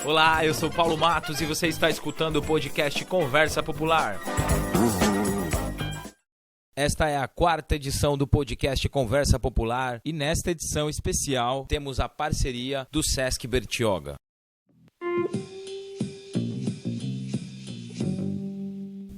Olá, eu sou Paulo Matos e você está escutando o podcast Conversa Popular. Esta é a 4ª edição do podcast Conversa Popular e nesta edição especial temos a parceria do Sesc Bertioga.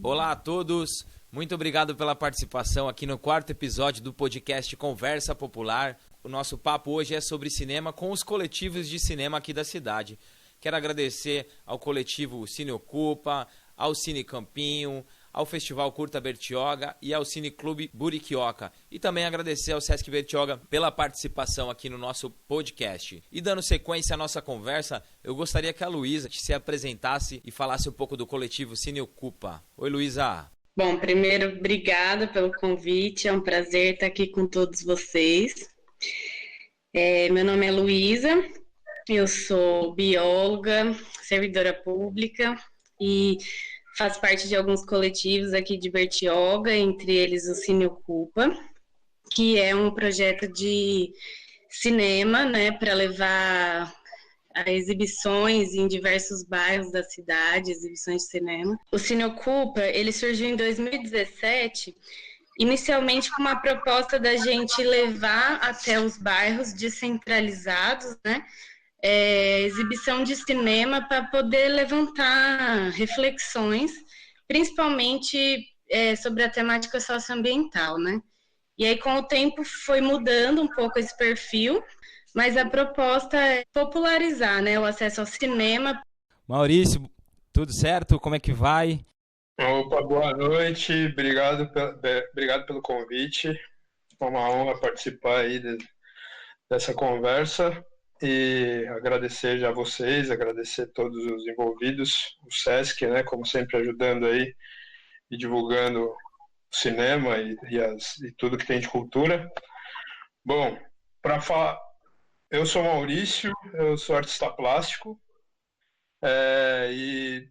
Olá a todos, muito obrigado pela participação aqui no 4º episódio do podcast Conversa Popular. O nosso papo hoje é sobre cinema com os coletivos de cinema aqui da cidade. Quero agradecer ao coletivo Cine Ocupa, ao Cine Campinho, ao Festival Curta Bertioga e ao Cine Clube Buriquioca. E também agradecer ao Sesc Bertioga pela participação aqui no nosso podcast. E dando sequência à nossa conversa, eu gostaria que a Luísa se apresentasse e falasse um pouco do coletivo Cine Ocupa. Oi, Luísa. Bom, primeiro, obrigada pelo convite. É um prazer estar aqui com todos vocês. Meu nome é Luísa. Eu sou bióloga, servidora pública e faço parte de alguns coletivos aqui de Bertioga, entre eles o Cine Ocupa, que é um projeto de cinema, né, para levar a exibições em diversos bairros da cidade, exibições de cinema. O Cine Ocupa, ele surgiu em 2017, inicialmente com uma proposta da gente levar até os bairros descentralizados, né, exibição de cinema para poder levantar reflexões, principalmente sobre a temática socioambiental, né? E aí, com o tempo, foi mudando um pouco esse perfil, mas a proposta é popularizar, né, o acesso ao cinema. Maurício, tudo certo? Como é que vai? Opa, boa noite, obrigado pelo convite. É uma honra participar aí dessa conversa. E agradecer já a vocês, agradecer a todos os envolvidos, o Sesc, né, como sempre ajudando aí e divulgando o cinema e tudo que tem de cultura. Bom, para falar, eu sou Maurício, eu sou artista plástico e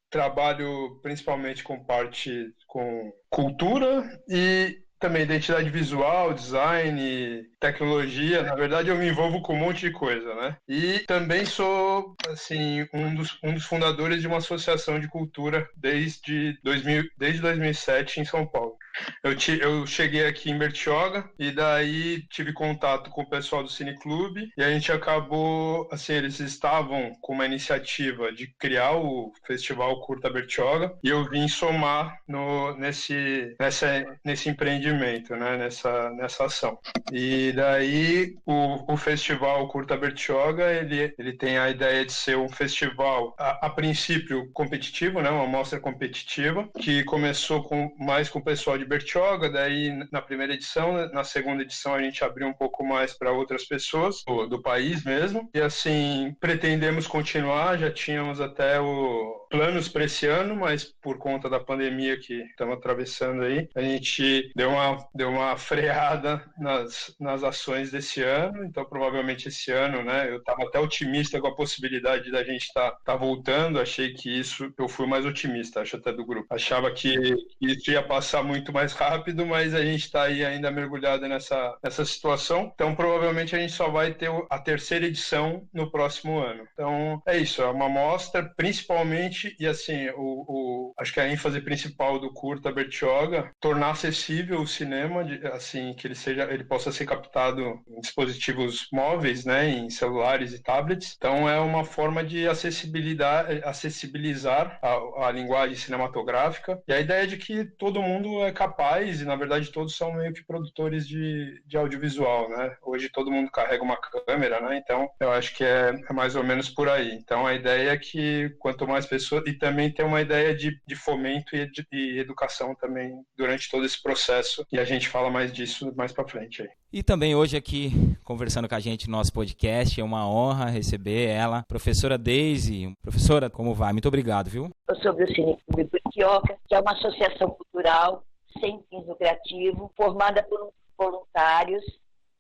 trabalho principalmente com cultura e também identidade visual, design, tecnologia. Na verdade, eu me envolvo com um monte de coisa, né? E também sou, assim, um dos fundadores de uma associação de cultura desde 2007 em São Paulo. Eu cheguei aqui em Bertioga e daí tive contato com o pessoal do Cine Clube e a gente acabou, assim, eles estavam com uma iniciativa de criar o Festival Curta Bertioga e eu vim somar nesse empreendimento, né, nessa ação. E daí o Festival Curta Bertioga, ele tem a ideia de ser um festival, a princípio competitivo, né, uma mostra competitiva, que começou mais com o pessoal de Bertioga, daí na primeira edição, na segunda edição a gente abriu um pouco mais para outras pessoas do país mesmo, e assim, pretendemos continuar, já tínhamos até planos para esse ano, mas por conta da pandemia que estamos atravessando aí, a gente deu uma freada nas ações desse ano, então provavelmente esse ano, né, eu estava até otimista com a possibilidade da gente tá voltando, achei que eu fui mais otimista, acho até do grupo, achava que isso ia passar muito mais rápido, mas a gente está aí ainda mergulhado nessa situação, então provavelmente a gente só vai ter a terceira edição no próximo ano. Então é isso, é uma mostra principalmente, e assim, acho que a ênfase principal do Curta Bertioga, tornar acessível o cinema, assim, que ele possa ser captado em dispositivos móveis, né, em celulares e tablets. Então é uma forma de acessibilizar a linguagem cinematográfica, e a ideia é de que todo mundo é capaz, e na verdade todos são meio que produtores de audiovisual, né? Hoje todo mundo carrega uma câmera, né? Então eu acho que é mais ou menos por aí. Então a ideia é que quanto mais pessoas, e também tem uma ideia de fomento e educação também durante todo esse processo, e a gente fala mais disso mais para frente aí. E também hoje aqui, conversando com a gente no nosso podcast, é uma honra receber ela, professora Deise. Professora, como vai? Muito obrigado, viu? Sobre o Cine Clube Bertioga, que é uma associação cultural sem fins lucrativos, formada por voluntários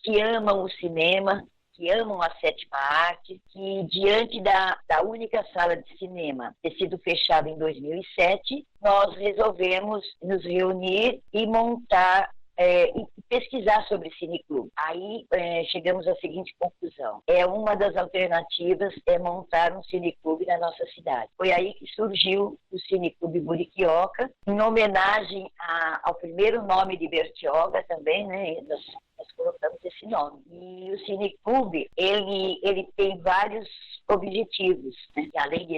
que amam o cinema, que amam a sétima arte, que diante da única sala de cinema ter sido fechada em 2007, nós resolvemos nos reunir e montar e pesquisar sobre cineclube. Aí chegamos à seguinte conclusão: uma das alternativas é montar um cineclube na nossa cidade. Foi aí que surgiu o Cineclube Muriquioca, em homenagem ao primeiro nome de Bertioga também, né? Nós colocamos esse nome. E o Cineclube, ele tem vários objetivos, né? Além de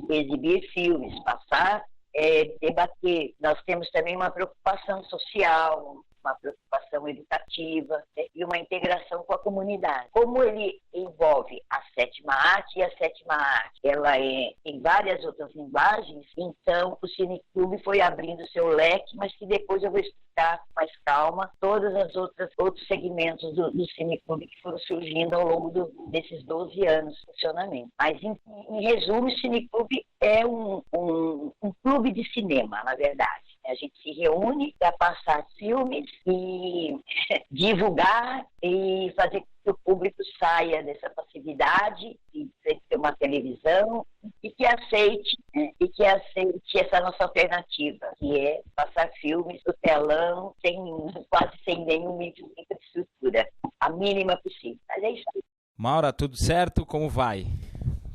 exibir filmes, passar, debater. Nós temos também uma preocupação social, uma preocupação educativa, né? E uma integração com a comunidade. Como ele envolve a sétima arte, e a sétima arte ela tem várias outras linguagens, então o Cineclube foi abrindo seu leque, mas que depois eu vou explicar com mais calma todos outros segmentos do Cineclube que foram surgindo ao longo desses 12 anos de funcionamento. Mas, em resumo, o Cineclube é um clube de cinema, na verdade. A gente se reúne para passar filmes e divulgar e fazer com que o público saia dessa passividade de ter uma televisão e que aceite essa nossa alternativa, que é passar filmes no telão quase sem nenhuma infraestrutura, a mínima possível. Mas é isso aí. Maura, tudo certo? Como vai?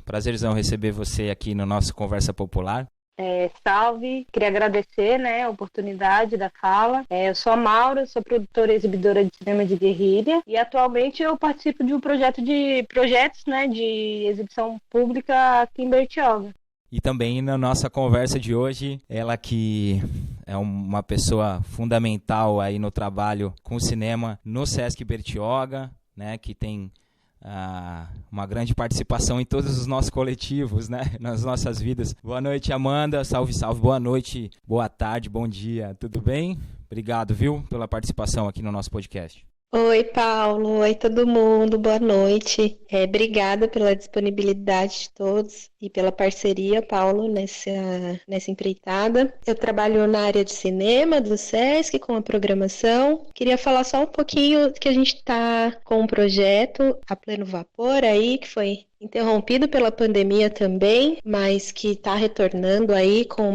Prazerzão receber você aqui no nosso Conversa Popular. Salve, queria agradecer, né, a oportunidade da fala. Eu sou a Maura, sou produtora e exibidora de cinema de guerrilha e atualmente eu participo de um projetos, né, de exibição pública aqui em Bertioga. E também na nossa conversa de hoje, ela que é uma pessoa fundamental aí no trabalho com o cinema no Sesc Bertioga, né, que tem uma grande participação em todos os nossos coletivos, né, nas nossas vidas. Boa noite, Amanda. Salve, salve. Boa noite, boa tarde, bom dia. Tudo bem? Obrigado, viu, pela participação aqui no nosso podcast. Oi, Paulo. Oi, todo mundo. Boa noite. Obrigada pela disponibilidade de todos e pela parceria, Paulo, nessa empreitada. Eu trabalho na área de cinema do Sesc, com a programação. Queria falar só um pouquinho que a gente está com um projeto a pleno vapor aí, que foi interrompido pela pandemia também, mas que está retornando aí com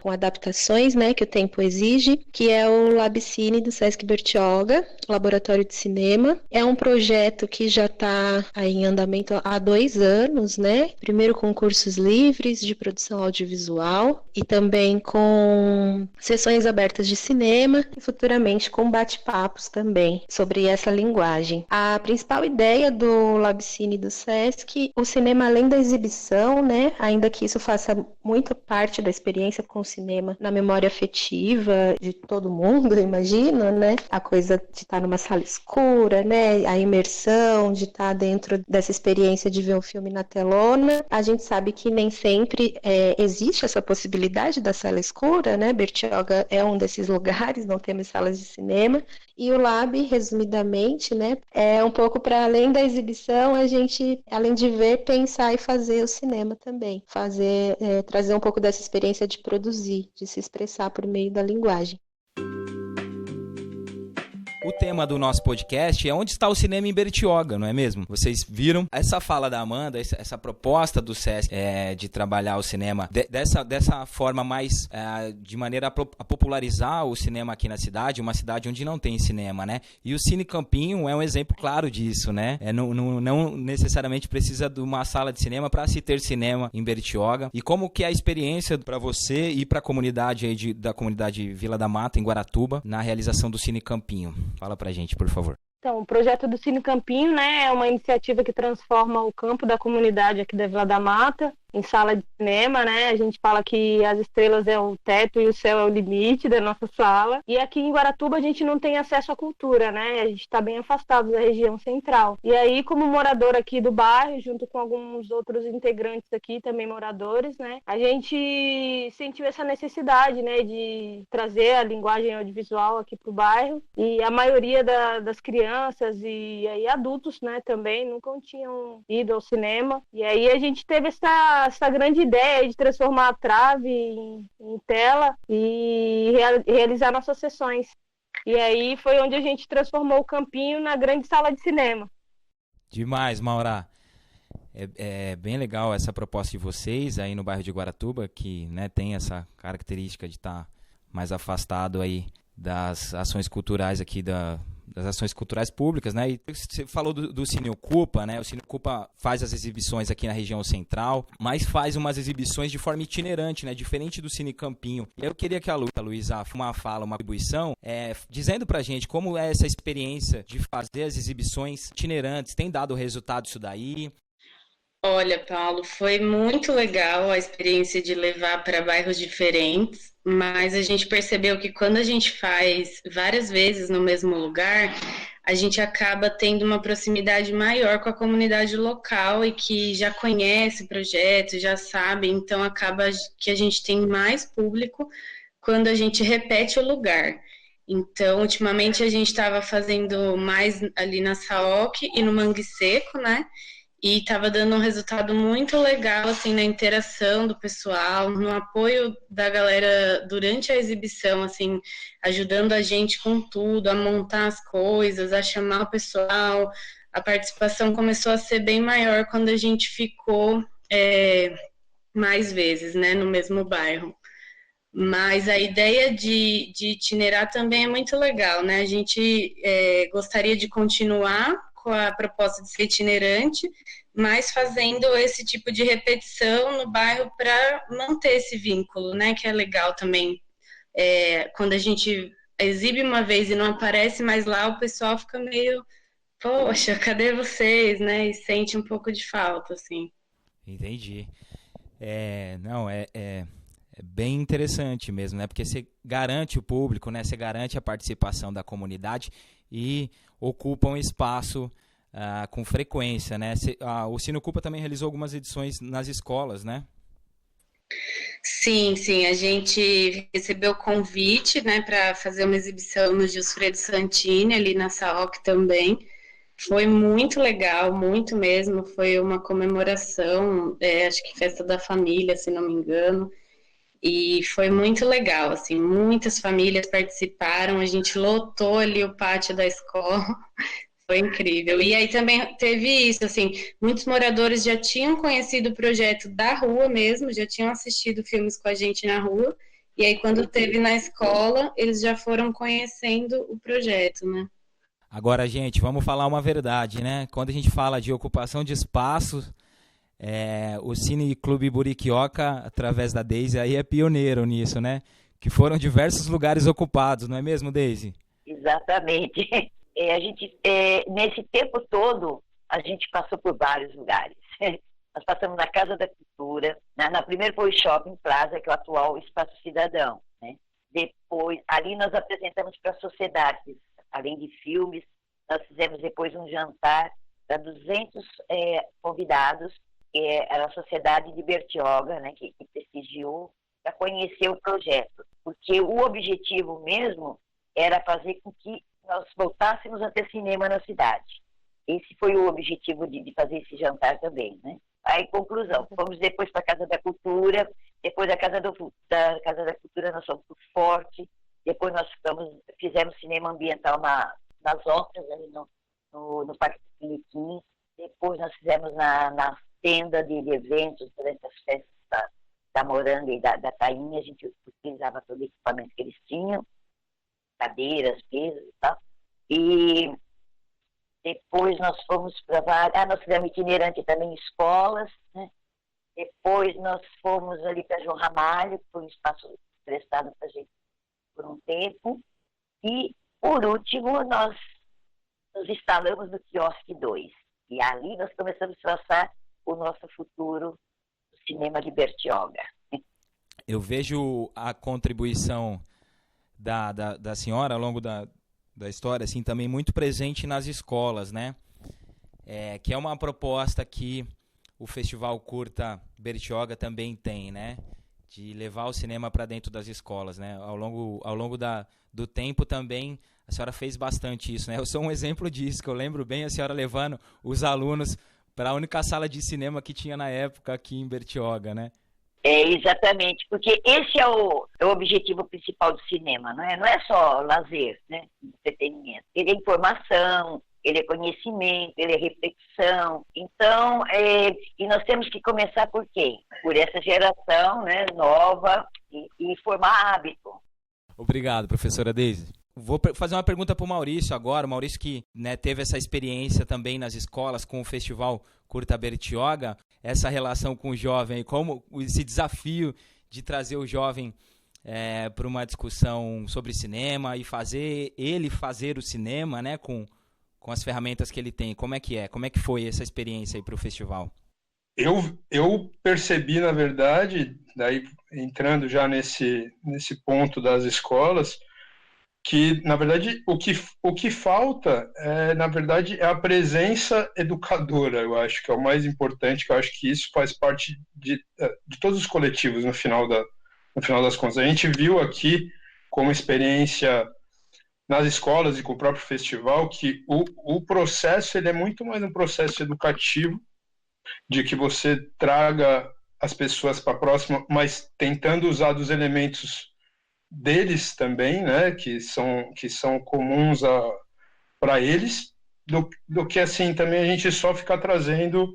adaptações, né, que o tempo exige, que é o Labcine do Sesc Bertioga, Laboratório de Cinema. É um projeto que já está aí em andamento há 2 anos, né? Primeiro com cursos livres de produção audiovisual e também com sessões abertas de cinema e futuramente com bate-papos também sobre essa linguagem. A principal ideia do Labcine do Sesc, o cinema além da exibição, né, ainda que isso faça muito parte da experiência com o cinema na memória afetiva de todo mundo, eu imagino, né, a coisa de estar numa sala escura, né, a imersão de estar dentro dessa experiência de ver um filme na telona. A gente sabe que nem sempre existe essa possibilidade da sala escura, né, Bertioga é um desses lugares, não temos salas de cinema, e o Lab, resumidamente, né, é um pouco para além da exibição, a gente, além de ver, pensar e fazer o cinema também. Trazer um pouco dessa experiência de produzir, de se expressar por meio da linguagem. O tema do nosso podcast é onde está o cinema em Bertioga, não é mesmo? Vocês viram essa fala da Amanda, essa proposta do Sesc de trabalhar o cinema dessa forma mais, de maneira a popularizar o cinema aqui na cidade, uma cidade onde não tem cinema, né? E o Cine Campinho é um exemplo claro disso, né? Não necessariamente precisa de uma sala de cinema para se ter cinema em Bertioga. E como que é a experiência para você e para a comunidade aí da comunidade Vila da Mata, em Guaratuba, na realização do Cine Campinho? Fala pra gente, por favor. Então, o projeto do Cine Campinho, né, é uma iniciativa que transforma o campo da comunidade aqui da Vila da Mata em sala de cinema, né? A gente fala que as estrelas é o teto e o céu é o limite da nossa sala. E aqui em Guaratuba a gente não tem acesso à cultura, né? A gente está bem afastado da região central. E aí, como morador aqui do bairro, junto com alguns outros integrantes aqui, também moradores, né? A gente sentiu essa necessidade, né, de trazer a linguagem audiovisual aqui para o bairro. E a maioria das crianças e aí adultos, né, também nunca tinham ido ao cinema. E aí a gente teve essa grande ideia de transformar a trave em tela e realizar nossas sessões. E aí foi onde a gente transformou o Campinho na grande sala de cinema. Demais, Maura. É bem legal essa proposta de vocês aí no bairro de Guaratuba, que, né, tem essa característica de estar mais afastado aí das ações culturais aqui ações culturais públicas, né? E você falou do Cine Ocupa, né? O Cine Ocupa faz as exibições aqui na região central, mas faz umas exibições de forma itinerante, né? Diferente do Cine Campinho. E eu queria que a Luísa uma atribuição, dizendo pra gente como é essa experiência de fazer as exibições itinerantes. Tem dado resultado isso daí? Olha, Paulo, foi muito legal a experiência de levar para bairros diferentes, mas a gente percebeu que quando a gente faz várias vezes no mesmo lugar, a gente acaba tendo uma proximidade maior com a comunidade local e que já conhece o projeto, já sabe, então acaba que a gente tem mais público quando a gente repete o lugar. Então, ultimamente a gente estava fazendo mais ali na Saoc e no Mangue Seco, né? E estava dando um resultado muito legal, assim, na interação do pessoal, no apoio da galera durante a exibição, assim, ajudando a gente com tudo, a montar as coisas, a chamar o pessoal. A participação começou a ser bem maior quando a gente ficou mais vezes, né, no mesmo bairro. Mas a ideia de itinerar também é muito legal, né? A gente gostaria de continuar com a proposta de ser itinerante, mas fazendo esse tipo de repetição no bairro para manter esse vínculo, né? Que é legal também. Quando a gente exibe uma vez e não aparece mais lá, o pessoal fica meio, poxa, cadê vocês, né? E sente um pouco de falta, assim. Entendi. É bem interessante mesmo, né? Porque você garante o público, né? Você garante a participação da comunidade e ocupa um espaço com frequência, né? O Cine Ocupa também realizou algumas edições nas escolas, né? Sim, a gente recebeu convite, né, para fazer uma exibição no Gilfredo Santini, ali na Saoc também. Foi muito legal, muito mesmo. Foi uma comemoração, acho que festa da família, se não me engano. E foi muito legal, assim, muitas famílias participaram, a gente lotou ali o pátio da escola, foi incrível. E aí também teve isso, assim, muitos moradores já tinham conhecido o projeto da rua mesmo, já tinham assistido filmes com a gente na rua, e aí quando teve na escola, eles já foram conhecendo o projeto, né? Agora, gente, vamos falar uma verdade, né? Quando a gente fala de ocupação de espaço, o Cine Clube Buriquioca, através da Deise, aí é pioneiro nisso, né? Que foram diversos lugares ocupados, não é mesmo, Deise? Exatamente. Nesse tempo todo, a gente passou por vários lugares. Nós passamos na Casa da Cultura, na primeiro foi o Shopping Plaza, que é o atual Espaço Cidadão, né? Depois, ali nós apresentamos para a sociedade, além de filmes, nós fizemos depois um jantar para 200 convidados, que era a Sociedade de Bertioga, né, que prestigiou para conhecer o projeto. Porque o objetivo mesmo era fazer com que nós voltássemos a ter cinema na cidade. Esse foi o objetivo de fazer esse jantar também, né? Aí, conclusão, fomos depois para a Casa da Cultura, depois da Casa da Cultura nós fomos para o Forte, depois nós fizemos cinema ambiental nas Ocas, ali no Parque do Piniquim, depois nós fizemos na tenda de eventos durante as festas da Moranga e da Tainha, a gente utilizava todo o equipamento que eles tinham, cadeiras, mesas e tal. E depois nós fomos para nós fizemos itinerante também em escolas, né? Depois nós fomos ali para João Ramalho, que foi um espaço prestado para a gente por um tempo. E, por último, nós nos instalamos no Quiosque 2. E ali nós começamos a traçar o nosso futuro do cinema de Bertioga. Eu vejo a contribuição da senhora ao longo da história, assim, também muito presente nas escolas, né? Que é uma proposta que o Festival Curta Bertioga também tem, né? De levar o cinema para dentro das escolas, né? Ao longo do tempo também a senhora fez bastante isso, né? Eu sou um exemplo disso, que eu lembro bem a senhora levando os alunos para a única sala de cinema que tinha na época aqui em Bertioga, né? Exatamente, porque esse é o objetivo principal do cinema, não é só lazer, né? Entretenimento. Ele é informação, ele é conhecimento, ele é reflexão. Então, e nós temos que começar por quê? Por essa geração, né, nova e formar hábito. Obrigado, professora Deise. Vou fazer uma pergunta para o Maurício agora. O Maurício que, né, teve essa experiência também nas escolas com o Festival Curta Bertioga, essa relação com o jovem, como esse desafio de trazer o jovem para uma discussão sobre cinema e fazer o cinema, né, com as ferramentas que ele tem. Como é que foi essa experiência aí para o festival? Eu percebi, na verdade, daí entrando já nesse ponto das escolas, que, na verdade, o que falta, na verdade, é a presença educadora, eu acho que é o mais importante, que eu acho que isso faz parte de todos os coletivos no final das contas. A gente viu aqui, como experiência nas escolas e com o próprio festival, que o processo ele é muito mais um processo educativo, de que você traga as pessoas para próxima, mas tentando usar dos elementos deles também, né, que são comuns para eles, do que assim também a gente só ficar trazendo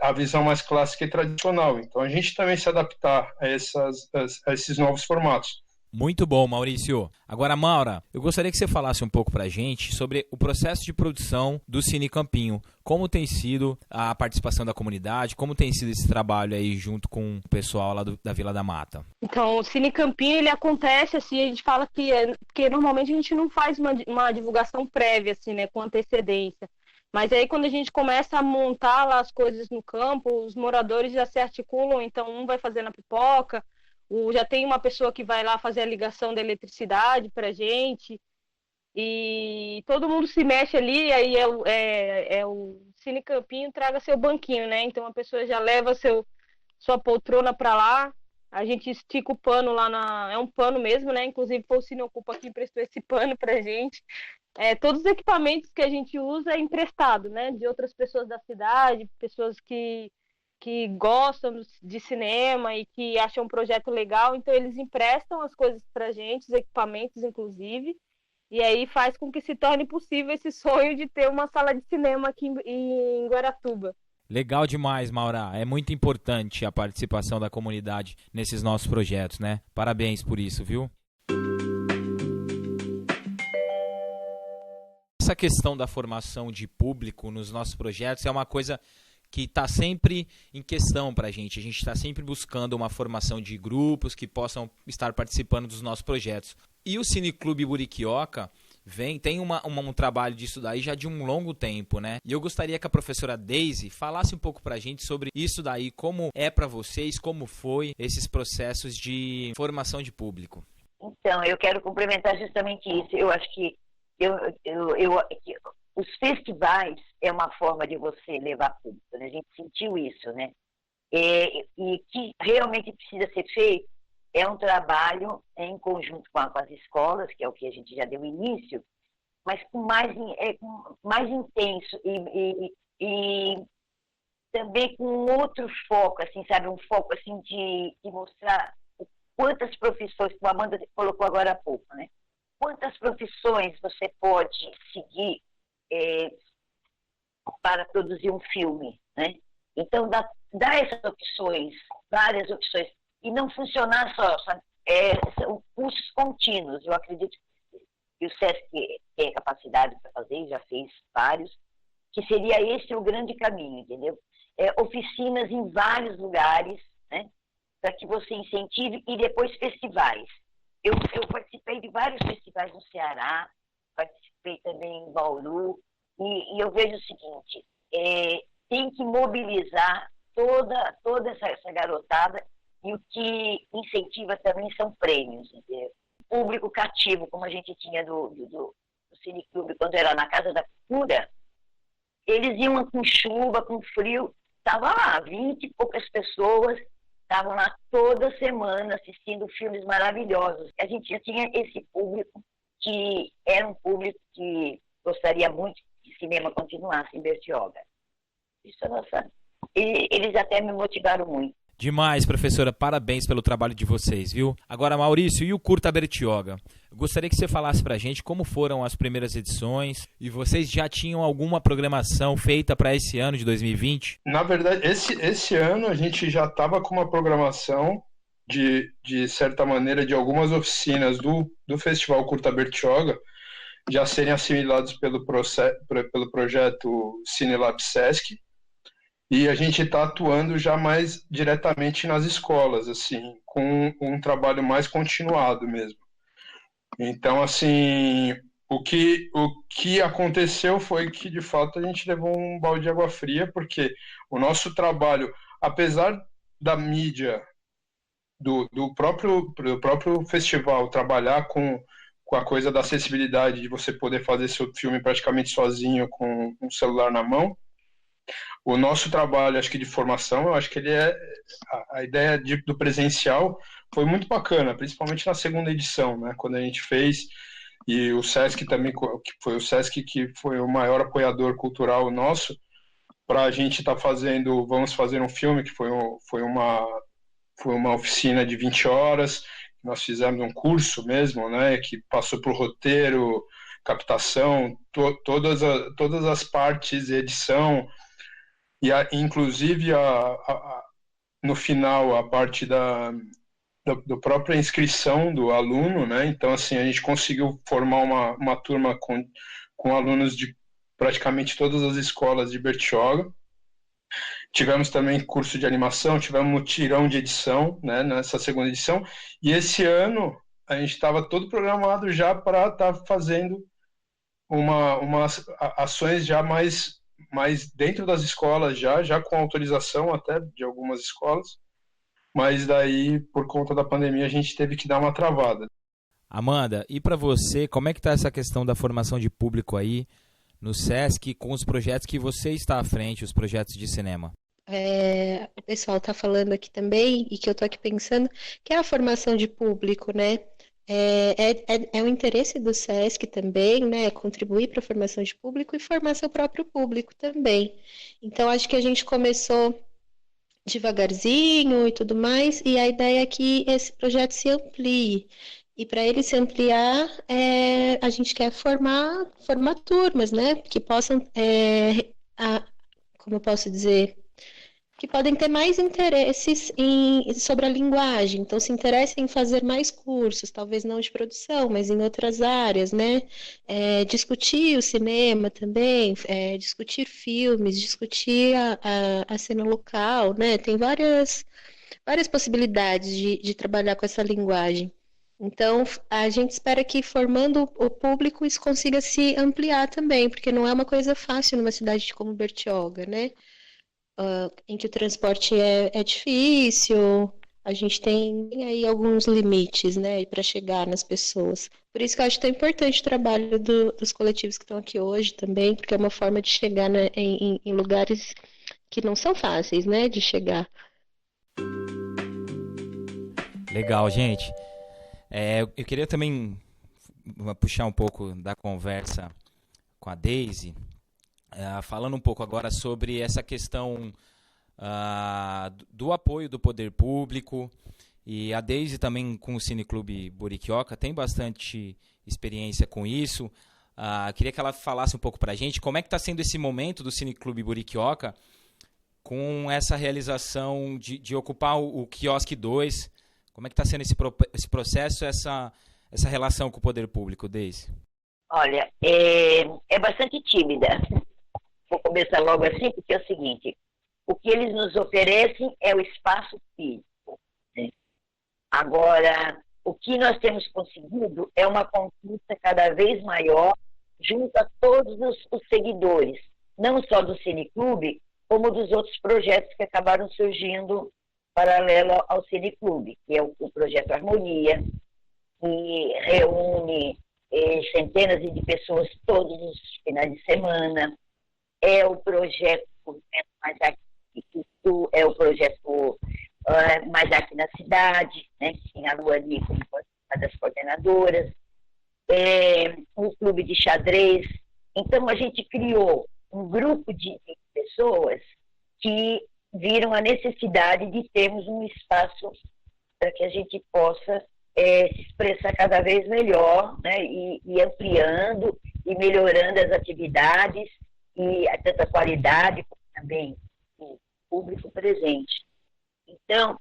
a visão mais clássica e tradicional. Então a gente também se adaptar a esses novos formatos. Muito bom, Maurício. Agora, Maura, eu gostaria que você falasse um pouco pra gente sobre o processo de produção do Cine Campinho. Como tem sido a participação da comunidade, como tem sido esse trabalho aí junto com o pessoal lá da Vila da Mata? Então, o Cine Campinho, ele acontece assim, a gente fala porque normalmente a gente não faz uma divulgação prévia, assim, né, com antecedência. Mas aí quando a gente começa a montar lá as coisas no campo, os moradores já se articulam, então um vai fazendo a pipoca, já tem uma pessoa que vai lá fazer a ligação da eletricidade pra gente, e todo mundo se mexe ali, aí o Cine Campinho traga seu banquinho, né? Então a pessoa já leva sua poltrona pra lá, a gente estica o pano lá é um pano mesmo, né? Inclusive foi o Cine Ocupa que emprestou esse pano pra gente. Todos os equipamentos que a gente usa é emprestado, né? De outras pessoas da cidade, pessoas que gostam de cinema e que acham um projeto legal, então eles emprestam as coisas pra gente, os equipamentos inclusive, e aí faz com que se torne possível esse sonho de ter uma sala de cinema aqui em Guaratuba. Legal demais, Maura. É muito importante a participação da comunidade nesses nossos projetos, né? Parabéns por isso, viu? Essa questão da formação de público nos nossos projetos é uma coisa que está sempre em questão para a gente. A gente está sempre buscando uma formação de grupos que possam estar participando dos nossos projetos. E o Cineclube Buriquioca tem um trabalho disso daí já de um longo tempo, né? E eu gostaria que a professora Daisy falasse um pouco para a gente sobre isso daí, como é para vocês, como foi esses processos de formação de público. Então, eu quero complementar justamente isso. Eu acho que os festivais é uma forma de você levar público, né? A gente sentiu isso, né? E que realmente precisa ser feito é um trabalho em conjunto com as escolas, que é o que a gente já deu início, mas com mais intenso e também com outro foco, assim, sabe? Um foco assim de mostrar quantas profissões, como a Amanda colocou agora há pouco, né? Quantas profissões você pode seguir para produzir um filme, né? Então, dá essas opções, várias opções, e não funcionar só, sabe? São cursos contínuos. Eu acredito que o SESC tem capacidade para fazer, já fez vários, que seria esse o grande caminho, entendeu? Oficinas em vários lugares, né? Para que você incentive, e depois festivais. Eu participei de vários festivais no Ceará, participei também em Bauru, e eu vejo o seguinte, tem que mobilizar toda essa garotada, e o que incentiva também são prêmios, entendeu? Público cativo, como a gente tinha do Cineclube, quando era na Casa da Cultura, eles iam com chuva, com frio, estavam lá, 20 e poucas pessoas, estavam lá toda semana assistindo filmes maravilhosos. A gente já tinha esse público, que era um público que gostaria muito que o cinema continuasse em Bertioga. Isso é nossa. E eles até me motivaram muito. Demais, professora. Parabéns pelo trabalho de vocês, viu? Agora, Maurício, e o Curta Bertioga? Eu gostaria que você falasse pra gente como foram as primeiras edições e vocês já tinham alguma programação feita para esse ano de 2020? Na verdade, esse ano a gente já estava com uma programação de certa maneira, de algumas oficinas do Festival Curta Bertioga já serem assimilados pelo projeto Cinelab Sesc, e a gente está atuando já mais diretamente nas escolas, assim, com um trabalho mais continuado mesmo. Então, assim, o que aconteceu foi que, de fato, a gente levou um balde de água fria, porque o nosso trabalho, apesar da mídia, do próprio festival trabalhar com a coisa da acessibilidade, de você poder fazer seu filme praticamente sozinho com um celular na mão, o nosso trabalho, acho que de formação, eu acho que ele a ideia do presencial foi muito bacana, principalmente na segunda edição, né, quando a gente fez, e o Sesc também, que foi o Sesc que foi o maior apoiador cultural nosso, para a gente estar fazendo, vamos fazer um filme, que foi uma oficina de 20 horas, nós fizemos um curso mesmo, né, que passou por roteiro, captação, todas as partes, edição, e inclusive no final a parte da própria inscrição do aluno, né? Então, assim, a gente conseguiu formar uma turma com alunos de praticamente todas as escolas de Bertioga. Tivemos também curso de animação, tivemos mutirão de edição, né, nessa segunda edição, e esse ano a gente estava todo programado já para estar fazendo umas ações já mais dentro das escolas, já com autorização até de algumas escolas, mas daí, por conta da pandemia, a gente teve que dar uma travada. Amanda, e para você, como é que está essa questão da formação de público aí no Sesc, com os projetos que você está à frente, os projetos de cinema? O pessoal está falando aqui também, e que eu estou aqui pensando, que é a formação de público, né? É o interesse do Sesc também, né? Contribuir para a formação de público e formar seu próprio público também. Então, acho que a gente começou devagarzinho e tudo mais, e a ideia é que esse projeto se amplie. E para ele se ampliar, a gente quer formar turmas, né? Que possam, como eu posso dizer, que podem ter mais interesses sobre a linguagem. Então, se interessem em fazer mais cursos, talvez não de produção, mas em outras áreas, né? Discutir o cinema também, discutir filmes, discutir a cena local, né? Tem várias possibilidades de trabalhar com essa linguagem. Então, a gente espera que formando o público isso consiga se ampliar também, porque não é uma coisa fácil numa cidade como Bertioga, né? Em que o transporte é difícil, a gente tem aí alguns limites, né, para chegar nas pessoas. Por isso que eu acho tão importante o trabalho dos coletivos que estão aqui hoje também, porque é uma forma de chegar, né, em lugares que não são fáceis, né, de chegar. Legal, gente. Eu queria também puxar um pouco da conversa com a Deise, falando um pouco agora sobre essa questão do apoio do poder público. E a Deise também com o Cineclube Buriquioca tem bastante experiência com isso. Queria que ela falasse um pouco para a gente como é que está sendo esse momento do Cineclube Buriquioca com essa realização de ocupar o Quiosque 2. Como é que está sendo esse processo, essa relação com o poder público, Deise? Olha, é bastante tímida. Vou começar logo assim, porque é o seguinte, o que eles nos oferecem é o espaço físico, né? Agora, o que nós temos conseguido é uma conquista cada vez maior junto a todos os seguidores, não só do Cineclube, como dos outros projetos que acabaram surgindo paralelo ao Cineclube, que é o Projeto Harmonia, que reúne centenas de pessoas todos os finais de semana, é o projeto Mais Aqui, é o projeto Mais Aqui na Cidade, né, que tem a Lu ali como uma das coordenadoras, o Clube de Xadrez. Então, a gente criou um grupo de pessoas que viram a necessidade de termos um espaço para que a gente possa se expressar cada vez melhor, né, e ampliando e melhorando as atividades e tanto a qualidade como também o público presente. Então,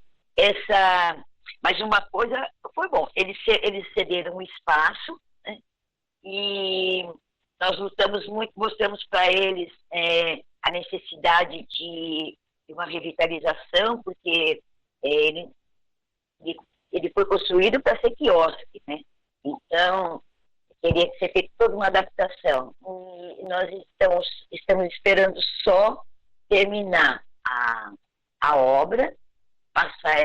Mas uma coisa foi bom, eles cederam um espaço, né? E nós lutamos muito, mostramos para eles a necessidade de uma revitalização, porque ele foi construído para ser quiosque, né? Então, teria que ser feita toda uma adaptação. E nós estamos esperando só terminar a obra, passar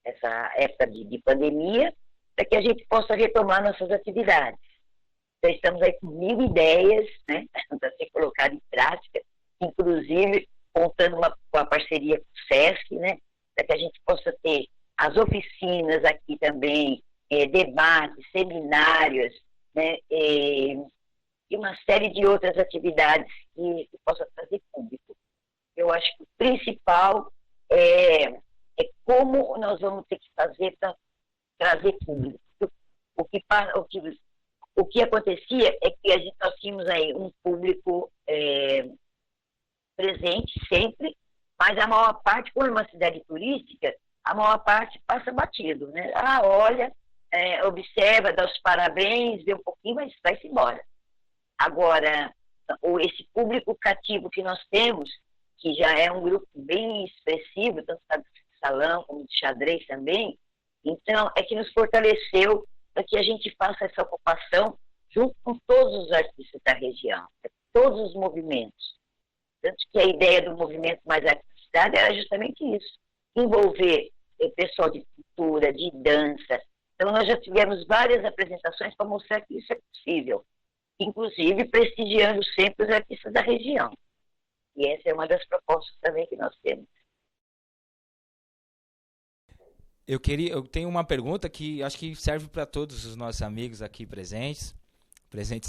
essa época de pandemia, para que a gente possa retomar nossas atividades. Então, estamos aí com 1000 ideias, né, para ser colocado em prática, inclusive contando com a parceria com o SESC, né, para que a gente possa ter as oficinas aqui também, debates, seminários, né, e uma série de outras atividades que possa trazer público. Eu acho que o principal é como nós vamos ter que fazer para trazer público. O que acontecia é que nós tínhamos aí um público presente sempre, mas a maior parte, como é uma cidade turística, a maior parte passa batido, né? Olha, observa, dá os parabéns, vê um pouquinho, mas vai-se embora. Agora, esse público cativo que nós temos, que já é um grupo bem expressivo, tanto do salão como do xadrez também, então é que nos fortaleceu para que a gente faça essa ocupação junto com todos os artistas da região, todos os movimentos. Tanto que a ideia do movimento Mais Arte da Cidade era justamente isso, envolver o pessoal de cultura, de dança. Então nós já tivemos várias apresentações para mostrar que isso é possível, inclusive prestigiando sempre os artistas da região. E essa é uma das propostas também que nós temos. Eu tenho uma pergunta que acho que serve para todos os nossos amigos aqui presentes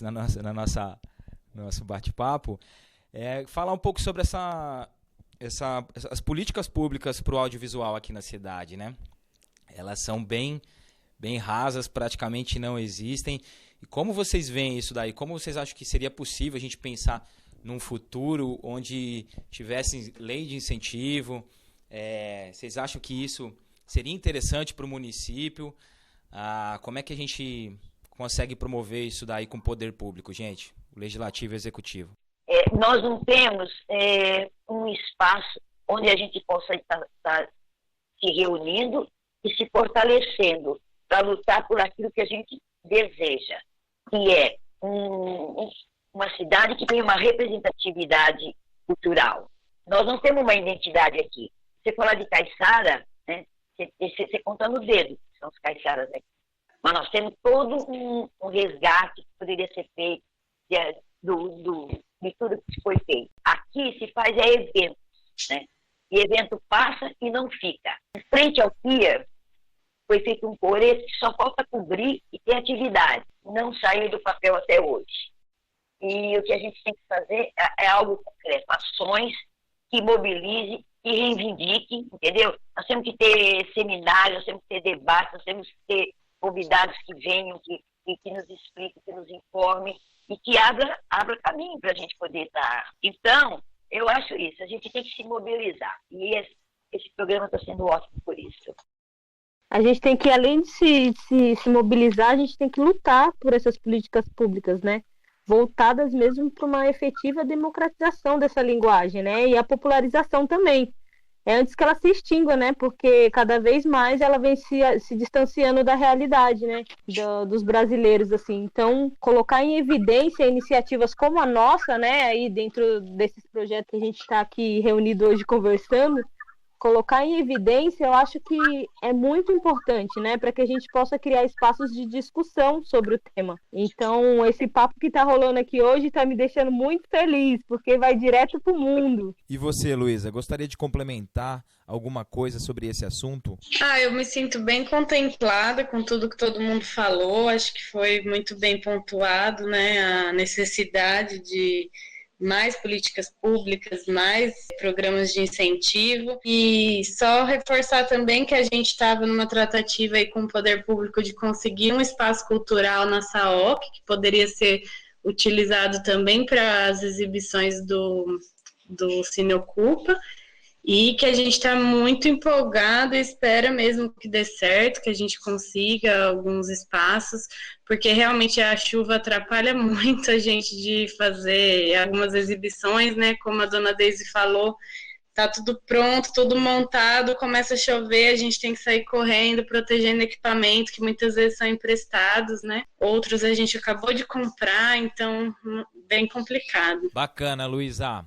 na nosso bate-papo. Falar um pouco sobre as políticas públicas para o audiovisual aqui na cidade, né? Elas são bem rasas, praticamente não existem. E como vocês veem isso daí? Como vocês acham que seria possível a gente pensar num futuro onde tivesse lei de incentivo? Vocês acham que isso seria interessante para o município? Como é que a gente consegue promover isso daí com o poder público, gente? O legislativo e o executivo. Nós não temos um espaço onde a gente possa estar se reunindo e se fortalecendo para lutar por aquilo que a gente deseja, que é uma cidade que tem uma representatividade cultural. Nós não temos uma identidade aqui. Você falar de Caiçara, né, você conta no dedo, que são os caiçaras aqui. Mas nós temos todo um resgate que poderia ser feito de tudo que foi feito. Aqui se faz evento, né? E evento passa e não fica. Em frente ao pier, foi feito um coreto que só falta cobrir e ter atividade. Não saiu do papel até hoje. E o que a gente tem que fazer é algo concreto, ações que mobilize e reivindique, entendeu? Nós temos que ter seminários, nós temos que ter debates, nós temos que ter convidados que venham, que nos expliquem, que nos informem e que abra caminho para a gente poder estar. Então, eu acho isso, a gente tem que se mobilizar. E esse programa está sendo ótimo por isso. A gente tem que, além de se mobilizar, a gente tem que lutar por essas políticas públicas, né? Voltadas mesmo para uma efetiva democratização dessa linguagem, né? E a popularização também. Antes que ela se extingua, né? Porque cada vez mais ela vem se distanciando da realidade, né? Dos brasileiros, assim. Então, colocar em evidência iniciativas como a nossa, né? Aí dentro desses projetos que a gente está aqui reunido hoje conversando, colocar em evidência, eu acho que é muito importante, né, para que a gente possa criar espaços de discussão sobre o tema. Então, esse papo que está rolando aqui hoje está me deixando muito feliz, porque vai direto para o mundo. E você, Luísa, gostaria de complementar alguma coisa sobre esse assunto? Eu me sinto bem contemplada com tudo que todo mundo falou, acho que foi muito bem pontuado, né, a necessidade de mais políticas públicas, mais programas de incentivo e só reforçar também que a gente estava numa tratativa aí com o poder público de conseguir um espaço cultural na SAOC, que poderia ser utilizado também para as exibições do Cine Ocupa e que a gente está muito empolgado e espera mesmo que dê certo, que a gente consiga alguns espaços, porque realmente a chuva atrapalha muito a gente de fazer algumas exibições, né? Como a dona Deise falou, tá tudo pronto, tudo montado, começa a chover, a gente tem que sair correndo, protegendo equipamento que muitas vezes são emprestados, né? Outros a gente acabou de comprar, então bem complicado. Bacana, Luísa.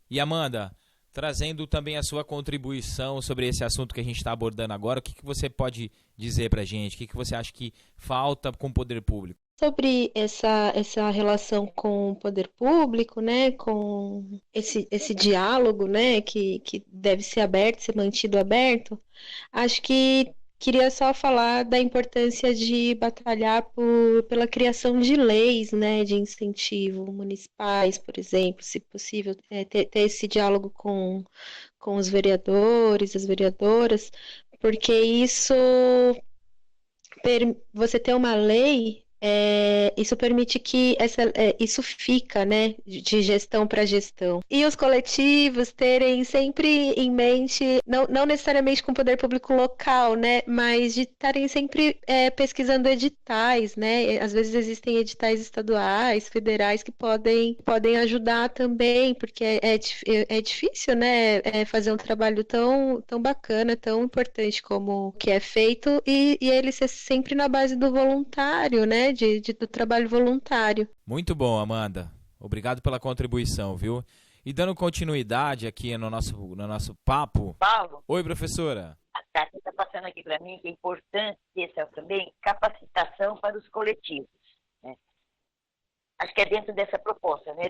E Amanda, trazendo também a sua contribuição sobre esse assunto que a gente está abordando agora, o que você pode dizer para a gente? O que você acha que falta com o poder público? Sobre essa relação com o poder público, né, com esse diálogo, né, que deve ser aberto, ser mantido aberto, acho que queria só falar da importância de batalhar pela criação de leis, né, de incentivo municipais, por exemplo, se possível, ter esse diálogo com os vereadores, as vereadoras, porque você ter uma lei, isso permite que isso fica, né, de gestão para gestão. E os coletivos terem sempre em mente, não necessariamente com o poder público local, né, mas de estarem sempre pesquisando editais, né, às vezes existem editais estaduais, federais que podem ajudar também, porque é difícil, né, fazer um trabalho tão bacana, tão importante como o que é feito, e ele ser sempre na base do voluntário, né, do trabalho voluntário. Muito bom, Amanda. Obrigado pela contribuição, viu? E dando continuidade aqui no nosso papo. Paulo. Oi, professora. A Tati está passando aqui para mim que é importante ter também capacitação para os coletivos, né? Acho que é dentro dessa proposta, né,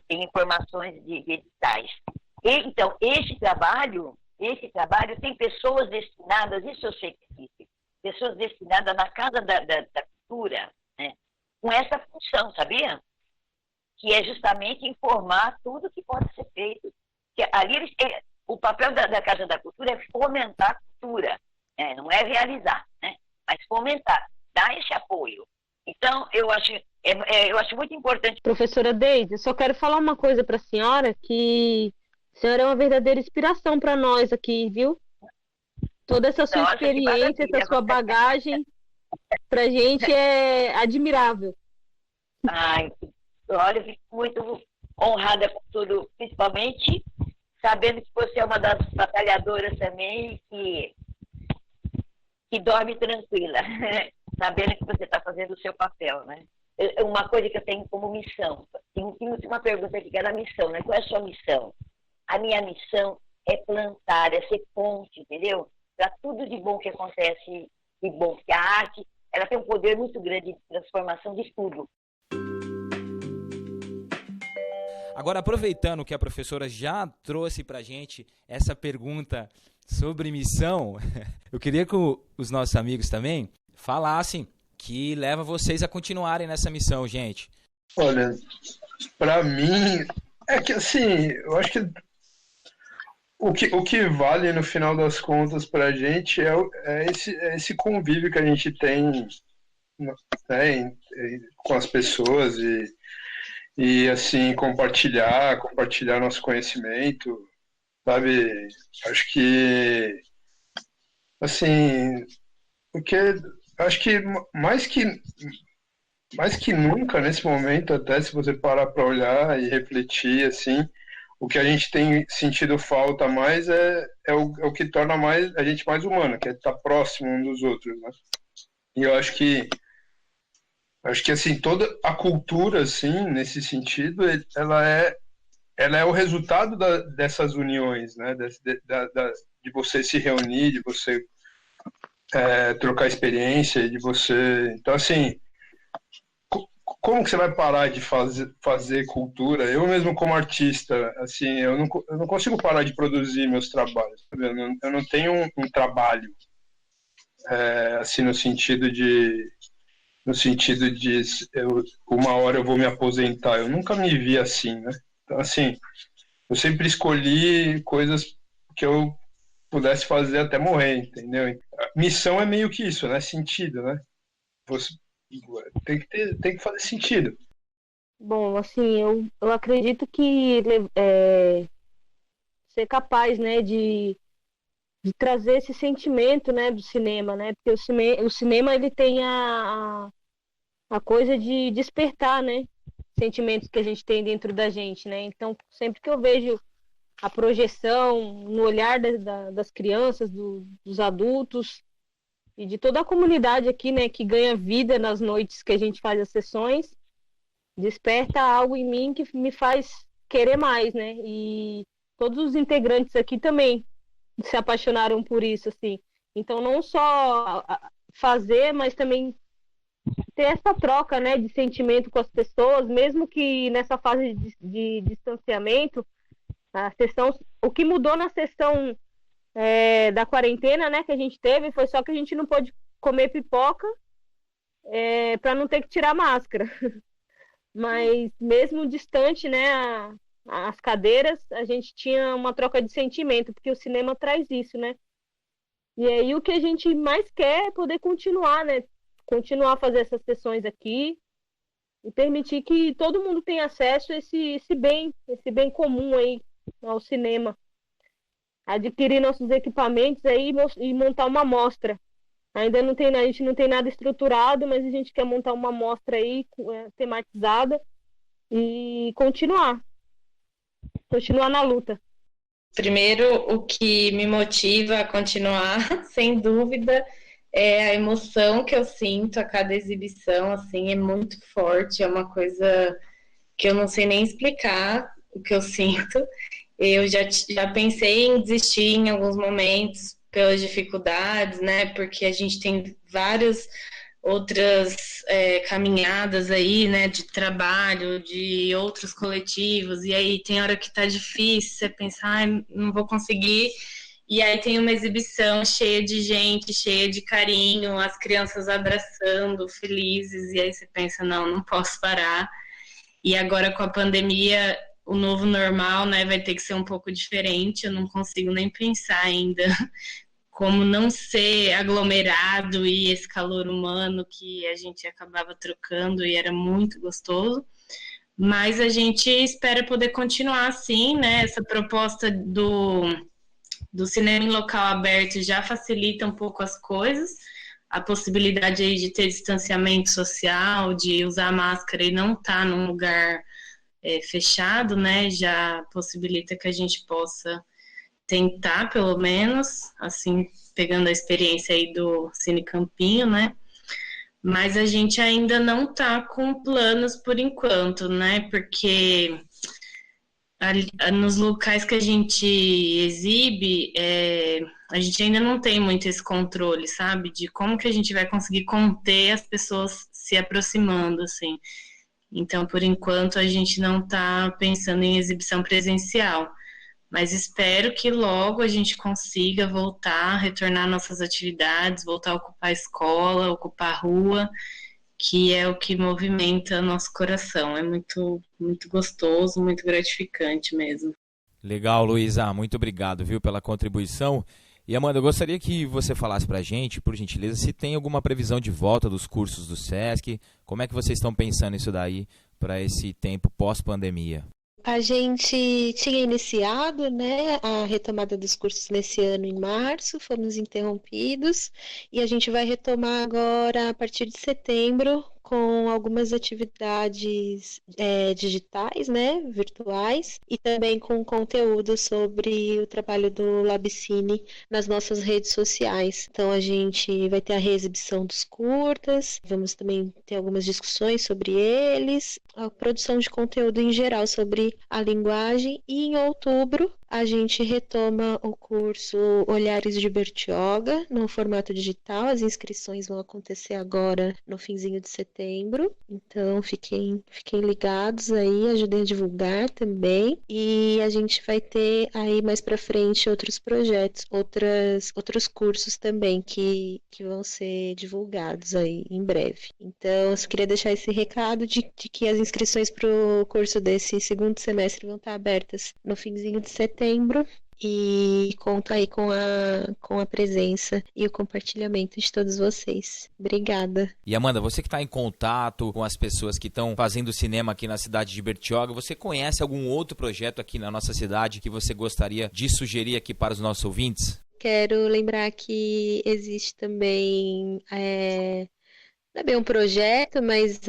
tem informações de editais. Então, esse trabalho tem pessoas destinadas, isso eu sei que existe, pessoas destinadas na Casa da Cultura, né, com essa função, sabia? Que é justamente informar tudo que pode ser feito. Que ali o papel da Casa da Cultura é fomentar a cultura, né, não é realizar, né, mas fomentar, dar esse apoio. Então, eu acho muito importante. Professora Deise, eu só quero falar uma coisa para a senhora, que a senhora é uma verdadeira inspiração para nós aqui, viu? Toda essa sua experiência, essa sua bagagem, para a gente é admirável. Ai, olha, eu fico muito honrada com tudo, principalmente sabendo que você é uma das batalhadoras também que dorme tranquila, sabendo que você está fazendo o seu papel, né? Uma coisa que eu tenho como missão, tem uma pergunta aqui que é da missão, né? Qual é a sua missão? A minha missão é plantar, é ser ponte, entendeu? Para tudo de bom que acontece, de bom, porque a arte, ela tem um poder muito grande de transformação de tudo. Agora, aproveitando que a professora já trouxe para a gente essa pergunta sobre missão, eu queria que os nossos amigos também falassem que leva vocês a continuarem nessa missão, gente. Olha, para mim, é que assim, eu acho que o que vale no final das contas para a gente é esse convívio que a gente tem, né, com as pessoas e assim, compartilhar nosso conhecimento, sabe? Acho que, assim, porque acho que mais que nunca nesse momento, até se você parar para olhar e refletir, assim, o que a gente tem sentido falta mais é o que torna a gente mais humana, que é estar próximo um dos outros, né? E eu acho que assim, toda a cultura, assim, nesse sentido, ela é o resultado dessas uniões, né? De você se reunir, de você trocar experiência, de você... Então, assim, como que você vai parar de fazer cultura? Eu mesmo como artista, assim, eu não consigo parar de produzir meus trabalhos. Eu não tenho um trabalho, assim, no sentido de uma hora eu vou me aposentar. Eu nunca me vi assim, né? Então, assim, eu sempre escolhi coisas que eu pudesse fazer até morrer, entendeu? A missão é meio que isso, né? Sentido, né? Você tem que fazer sentido. Bom, assim, eu acredito que ser capaz, né, de trazer esse sentimento, né, do cinema, né? Porque o cinema ele tem a coisa de despertar, né, sentimentos que a gente tem dentro da gente, né? Então, sempre que eu vejo a projeção no olhar das crianças, dos adultos e de toda a comunidade aqui, né, que ganha vida nas noites que a gente faz as sessões, desperta algo em mim que me faz querer mais, né? E todos os integrantes aqui também se apaixonaram por isso, assim. Então, não só fazer, mas também ter essa troca, né, de sentimento com as pessoas, mesmo que nessa fase de distanciamento, a sessão, o que mudou na sessão da quarentena, né, que a gente teve, foi só que a gente não pôde comer pipoca para não ter que tirar a máscara. Mas mesmo distante, né, as cadeiras, a gente tinha uma troca de sentimento, porque o cinema traz isso, né? E aí o que a gente mais quer é poder continuar, né? Continuar a fazer essas sessões aqui e permitir que todo mundo tenha acesso a esse bem comum aí ao cinema. Adquirir nossos equipamentos aí e montar uma mostra. Ainda não tem, a gente não tem nada estruturado, mas a gente quer montar uma mostra aí tematizada e continuar na luta. Primeiro, o que me motiva a continuar, sem dúvida, é a emoção que eu sinto a cada exibição, assim, é muito forte, é uma coisa que eu não sei nem explicar o que eu sinto. Eu já pensei em desistir em alguns momentos pelas dificuldades, né? Porque a gente tem várias outras caminhadas aí, né? De trabalho, de outros coletivos, e aí tem hora que tá difícil, você pensa, não vou conseguir, e aí tem uma exibição cheia de gente, cheia de carinho, as crianças abraçando, felizes, e aí você pensa, não posso parar. E agora com a pandemia, o novo normal, né, vai ter que ser um pouco diferente, eu não consigo nem pensar ainda como não ser aglomerado e esse calor humano que a gente acabava trocando e era muito gostoso. Mas a gente espera poder continuar assim, né, essa proposta do cinema em local aberto já facilita um pouco as coisas, a possibilidade aí de ter distanciamento social, de usar máscara e não estar num lugar fechado, né, já possibilita que a gente possa tentar, pelo menos, assim, pegando a experiência aí do Cine Campinho, né, mas a gente ainda não tá com planos por enquanto, né, porque nos locais que a gente exibe, a gente ainda não tem muito esse controle, sabe, de como que a gente vai conseguir conter as pessoas se aproximando, assim. Então, por enquanto, a gente não está pensando em exibição presencial, mas espero que logo a gente consiga voltar, retornar nossas atividades, voltar a ocupar a escola, ocupar a rua, que é o que movimenta nosso coração. É muito, muito gostoso, muito gratificante mesmo. Legal, Luísa. Muito obrigado, viu, pela contribuição. E, Amanda, eu gostaria que você falasse para a gente, por gentileza, se tem alguma previsão de volta dos cursos do SESC, como é que vocês estão pensando isso daí para esse tempo pós-pandemia? A gente tinha iniciado, né, a retomada dos cursos nesse ano em março, fomos interrompidos, e a gente vai retomar agora a partir de setembro com algumas atividades digitais, né, virtuais, e também com conteúdo sobre o trabalho do Labcine nas nossas redes sociais. Então a gente vai ter a reexibição dos curtas, vamos também ter algumas discussões sobre eles, a produção de conteúdo em geral sobre a linguagem, e em outubro a gente retoma o curso Olhares de Bertioga no formato digital. As inscrições vão acontecer agora no finzinho de setembro, então fiquem ligados aí, ajudem a divulgar também, e a gente vai ter aí mais para frente outros projetos, outros cursos também que vão ser divulgados aí em breve. Então eu só queria deixar esse recado de que as inscrições para o curso desse segundo semestre vão estar abertas no finzinho de setembro, e conto aí com a presença e o compartilhamento de todos vocês. Obrigada. E Amanda, você que está em contato com as pessoas que estão fazendo cinema aqui na cidade de Bertioga, você conhece algum outro projeto aqui na nossa cidade que você gostaria de sugerir aqui para os nossos ouvintes? Quero lembrar que existe também, não é bem um projeto, mas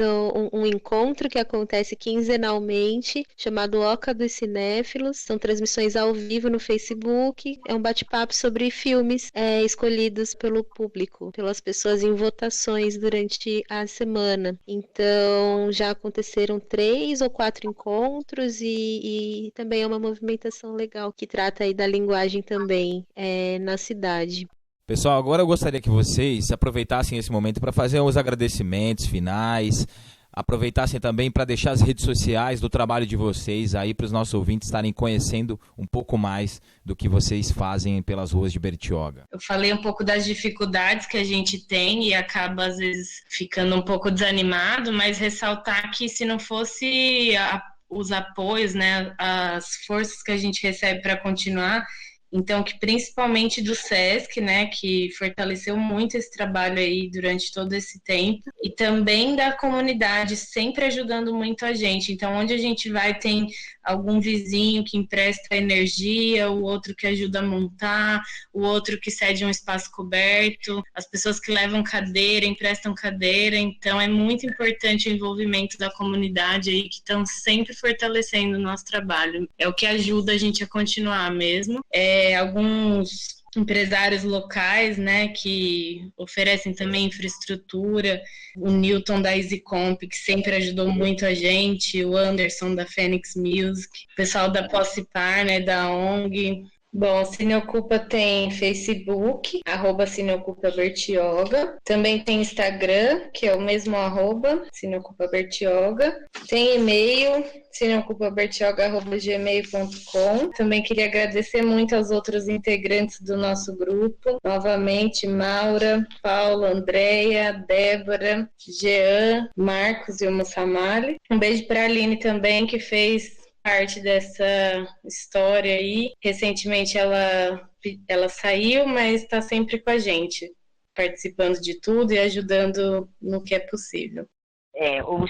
um encontro que acontece quinzenalmente, chamado Oca dos Cinéfilos. São transmissões ao vivo no Facebook. É um bate-papo sobre filmes escolhidos pelo público, pelas pessoas em votações durante a semana. Então, já aconteceram 3 ou 4 encontros e também é uma movimentação legal que trata aí da linguagem também na cidade. Pessoal, agora eu gostaria que vocês aproveitassem esse momento para fazer os agradecimentos finais, aproveitassem também para deixar as redes sociais do trabalho de vocês aí para os nossos ouvintes estarem conhecendo um pouco mais do que vocês fazem pelas ruas de Bertioga. Eu falei um pouco das dificuldades que a gente tem e acaba às vezes ficando um pouco desanimado, mas ressaltar que se não fosse os apoios, né, as forças que a gente recebe para continuar, então, que principalmente do SESC, né, que fortaleceu muito esse trabalho aí durante todo esse tempo, e também da comunidade, sempre ajudando muito a gente. Então, onde a gente vai, tem algum vizinho que empresta energia, o outro que ajuda a montar, o outro que cede um espaço coberto, as pessoas que levam cadeira, emprestam cadeira. Então, é muito importante o envolvimento da comunidade aí, que estão sempre fortalecendo o nosso trabalho. É o que ajuda a gente a continuar mesmo. Alguns empresários locais, né, que oferecem também infraestrutura, o Newton da EasyComp, que sempre ajudou muito a gente, o Anderson da Phoenix Music, o pessoal da Possipar, né, da ONG. Bom, Cineocupa tem Facebook, @CineocupaBertioga. Também tem Instagram, que é o mesmo @CineocupaBertioga. Tem e-mail, cineocupabertioga@gmail.com. Também queria agradecer muito aos outros integrantes do nosso grupo. Novamente, Maura, Paula, Andréia, Débora, Jean, Marcos e o Mussamali. Um beijo para a Aline também, que fez parte dessa história aí. Recentemente ela saiu, mas está sempre com a gente, participando de tudo e ajudando no que é possível. O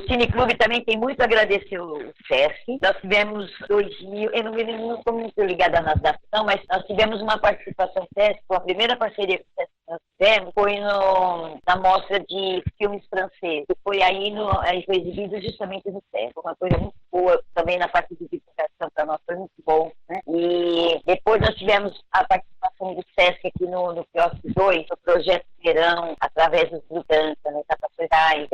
Cineclube também tem muito a agradecer o SESC. Nós tivemos 2000, eu não estou muito ligada na datação, mas nós tivemos uma participação SESC, a primeira parceria com o SESC que nós tivemos foi na mostra de filmes franceses. Foi foi exibido justamente no SESC. Uma coisa muito boa também na parte de divulgação para nós, foi muito bom, né? E depois nós tivemos a participação do SESC aqui no Quiosque 2, no projeto Verão, através dos estudantes, né, capacidade,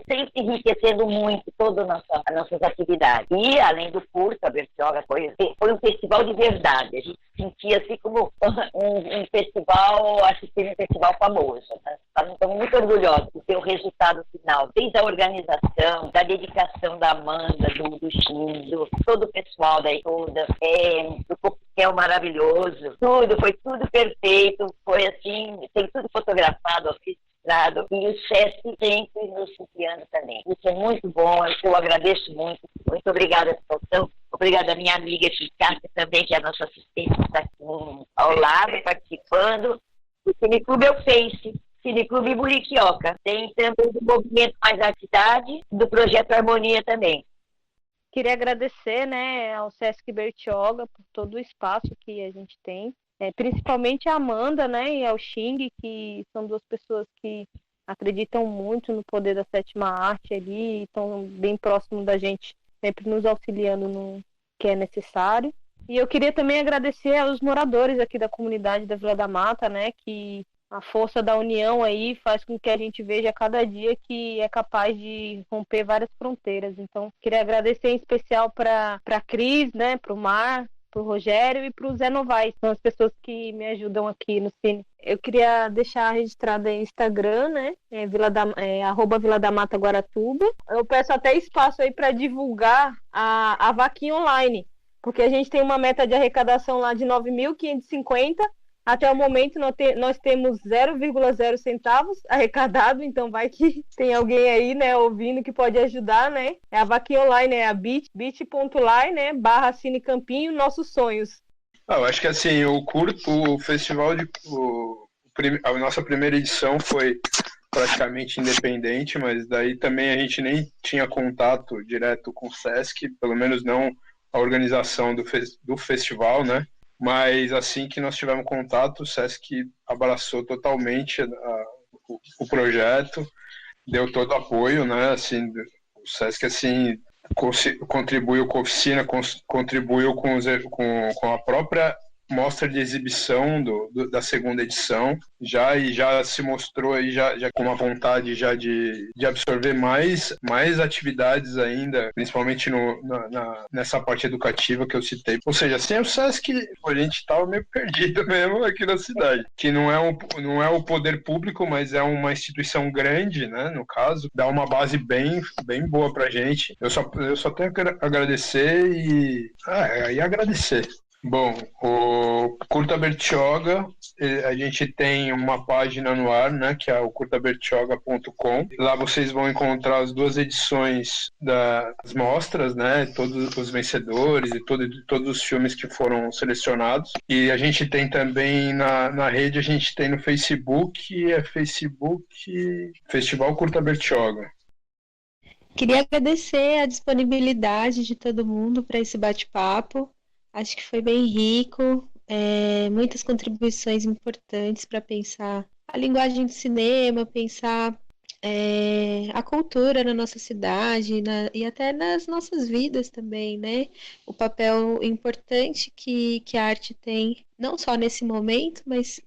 sempre enriquecendo muito todas as nossas atividades. E, além do curso, a Bertioga foi um festival de verdade. A gente sentia assim como um festival, acho que um festival famoso. Né? Estamos muito orgulhosos de ter o resultado final, desde a organização, da dedicação da Amanda, do Chindo, todo o pessoal daí toda, do coquetel maravilhoso, foi tudo perfeito, foi assim, tem tudo fotografado, registrado, e o SESC sempre nos supriando também. Isso é muito bom, eu agradeço muito. Muito obrigada, Saltão. Obrigada à minha amiga Cássia também, que é a nossa assistente, que está aqui ao lado, participando. O Cineclube é o Face, Cineclube Muriquioca. Tem também do Movimento Mais Atividade, do Projeto Harmonia também. Queria agradecer, né, ao SESC Bertioga por todo o espaço que a gente tem. Principalmente a Amanda, né, e ao Xing, que são duas pessoas que acreditam muito no poder da sétima arte ali, e estão bem próximo da gente, sempre nos auxiliando no que é necessário. E eu queria também agradecer aos moradores aqui da comunidade da Vila da Mata, né, que a força da união aí faz com que a gente veja a cada dia que é capaz de romper várias fronteiras. Então, queria agradecer em especial para a Cris, né, para o Mar, para o Rogério e para o Zé Novaes, são as pessoas que me ajudam aqui no Cine. Eu queria deixar registrado aí Instagram, né, @Vila da Mata Guaratuba. Eu peço até espaço aí para divulgar a vaquinha online, porque a gente tem uma meta de arrecadação lá de 9.550. Até o momento nós temos 0,0 centavos arrecadado, então vai que tem alguém aí, né, ouvindo que pode ajudar, né? É a vaquinha online, é a bit.ly, né, /Cine Campinho, nossos sonhos. Eu acho que assim, o festival a nossa primeira edição foi praticamente independente, mas daí também a gente nem tinha contato direto com o Sesc, pelo menos não a organização do festival, né? Mas assim que nós tivemos contato, o Sesc abraçou totalmente o projeto, deu todo o apoio, né? Assim, o Sesc assim contribuiu com a oficina, contribuiu com a própria mostra de exibição da segunda edição, já se mostrou aí já com uma vontade já de absorver mais atividades ainda, principalmente nessa parte educativa que eu citei. Ou seja, sem o Sesc, a gente estava meio perdido mesmo aqui na cidade, que não é o poder público, mas é uma instituição grande, né, no caso, dá uma base bem boa pra gente. Eu só tenho que agradecer e agradecer. Bom, o Curta Bertioga, a gente tem uma página no ar, né, que é o curtabertioga.com. Lá vocês vão encontrar as 2 edições das mostras, né, todos os vencedores e todos os filmes que foram selecionados. E a gente tem também na rede, a gente tem no Facebook, Festival Curta Bertioga. Queria agradecer a disponibilidade de todo mundo para esse bate-papo. Acho que foi bem rico, muitas contribuições importantes para pensar a linguagem do cinema, pensar a cultura na nossa cidade e até nas nossas vidas também, né? O papel importante que a arte tem, não só nesse momento, mas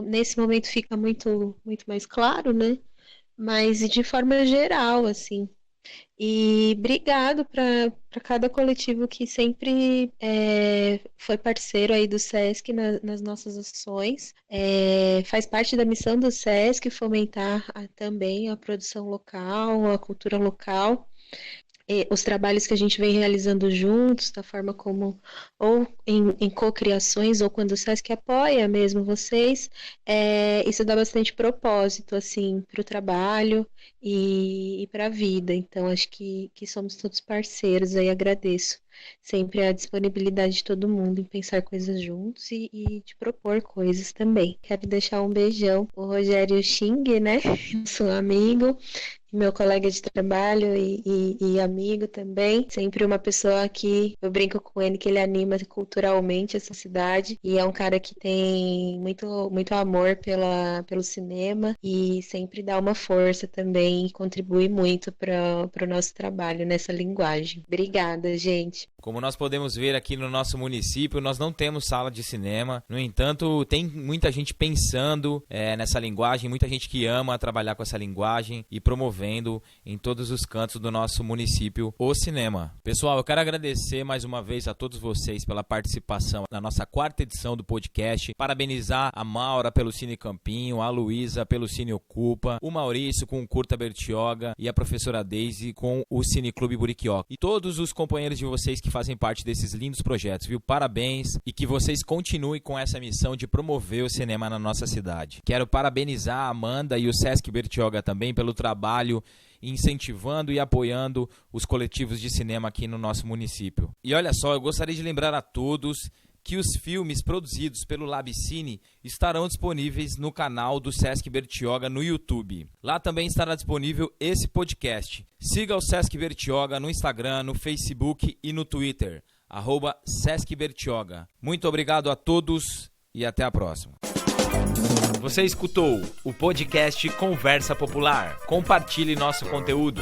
nesse momento fica muito, muito mais claro, né? Mas de forma geral, assim. E obrigado para cada coletivo que sempre foi parceiro aí do Sesc nas nossas ações. Faz parte da missão do Sesc fomentar também a produção local, a cultura local. Os trabalhos que a gente vem realizando juntos, da forma como, ou em cocriações, ou quando o Sesc apoia mesmo vocês, isso dá bastante propósito, assim, para o trabalho e para a vida. Então, acho que somos todos parceiros, aí agradeço sempre a disponibilidade de todo mundo em pensar coisas juntos e de propor coisas também. Quero deixar um beijão pro Rogério Xing, né, nosso amigo, meu colega de trabalho e amigo também, sempre uma pessoa que eu brinco com ele que ele anima culturalmente essa cidade e é um cara que tem muito, muito amor pelo cinema e sempre dá uma força também e contribui muito para o nosso trabalho nessa linguagem. Obrigada, gente. Como nós podemos ver aqui no nosso município, nós não temos sala de cinema. No entanto, tem muita gente pensando nessa linguagem, muita gente que ama trabalhar com essa linguagem e promovendo em todos os cantos do nosso município o cinema. Pessoal, eu quero agradecer mais uma vez a todos vocês pela participação na nossa 4ª edição do podcast. Parabenizar a Maura pelo Cine Campinho, a Luísa pelo Cine Ocupa, o Maurício com o Curta Bertioga e a professora Daisy com o Cine Clube Buriquioca. E todos os companheiros de vocês que fazem parte desses lindos projetos, viu? Parabéns e que vocês continuem com essa missão de promover o cinema na nossa cidade. Quero parabenizar a Amanda e o Sesc Bertioga também pelo trabalho incentivando e apoiando os coletivos de cinema aqui no nosso município. E olha só, eu gostaria de lembrar a todos que os filmes produzidos pelo Labcine estarão disponíveis no canal do Sesc Bertioga no YouTube. Lá também estará disponível esse podcast. Siga o Sesc Bertioga no Instagram, no Facebook e no Twitter, @Sesc Bertioga. Muito obrigado a todos e até a próxima. Você escutou o podcast Conversa Popular. Compartilhe nosso conteúdo.